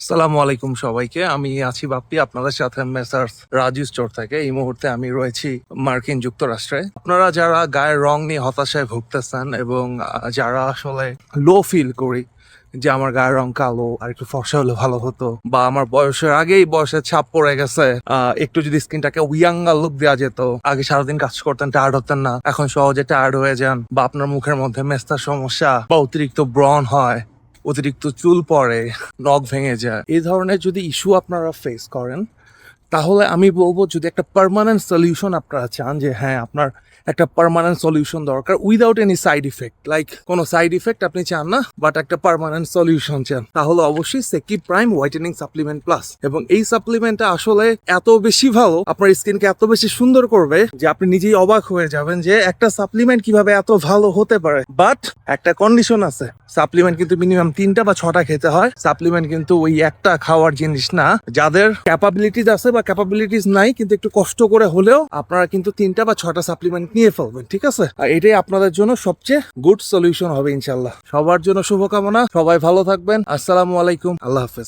আসসালামু আলাইকুম সবাইকে। আমি আছি বাপ্পি আপনাদের সাথে মেসার্স রাজু স্টোর থেকে। এই মুহূর্তে আমি রয়েছি মার্কিন যুক্তরাষ্ট্রে। আপনারা যারা গায়ের রং নিয়ে হতাশায় ভুগতেছেন এবং যারা আসলে লো ফিল করি যে আমার গায়ের রং কালো আর একটু ফর্সা হলে ভালো হতো, বা আমার বয়সের আগেই বয়সের ছাপ পড়ে গেছে, একটু যদি স্কিনটাকে ইয়াঙ্গার লুক দেওয়া যেত, আগে সারাদিন কাজ করতেন টায়ার্ড হতেন না, এখন সহজে টায়ার্ড হয়ে যান, বা আপনার মুখের মধ্যে মেস্তার সমস্যা বা অতিরিক্ত ব্রণ হয়, অতিরিক্ত চুল পড়ে, নখ ভেঙে যায়, এই ধরনের যদি ইস্যু আপনারা ফেস করেন, তাহলে আমি বলবো যদি একটা পার্মানেন্ট সলিউশন আপনারা চান, যে হ্যাঁ আপনার একটা পার্মানেন্ট সলিউশন দরকার without any side effect, like কোনো সাইড ইফেক্ট আপনি চান না বাট একটা পার্মানেন্ট সলিউশন চান, তাহলে অবশ্যই সেকি প্রাইম হোয়াইটেনিং সাপ্লিমেন্ট প্লাস। এবং এই সাপ্লিমেন্টটা আসলে এত বেশি ভালো, আপনার স্কিনকে এত বেশি সুন্দর করবে যে আপনি নিজেই অবাক হয়ে যাবেন যে একটা সাপ্লিমেন্ট কিভাবে এত ভালো হতে পারে। বাট একটা কন্ডিশন আছে, সাপ্লিমেন্ট কিন্তু মিনিমাম 3টা বা 6টা খেতে হয়। সাপ্লিমেন্ট কিন্তু ওই একটা খাওয়ার জিনিস না। যাদের ক্যাপাবিলিটিস আছে বা ক্যাপাবিলিটিস নাই কিন্তু একটু কষ্ট করে হলেও আপনারা কিন্তু 3টা বা 6টা সাপ্লিমেন্ট নিয়ে ফেলবেন, ঠিক আছে? আর এটাই আপনাদের জন্য সবচেয়ে গুড সলিউশন হবে ইনশাল্লাহ। সবার জন্য শুভকামনা, সবাই ভালো থাকবেন। আসসালামু আলাইকুম, আল্লাহ হাফেজ।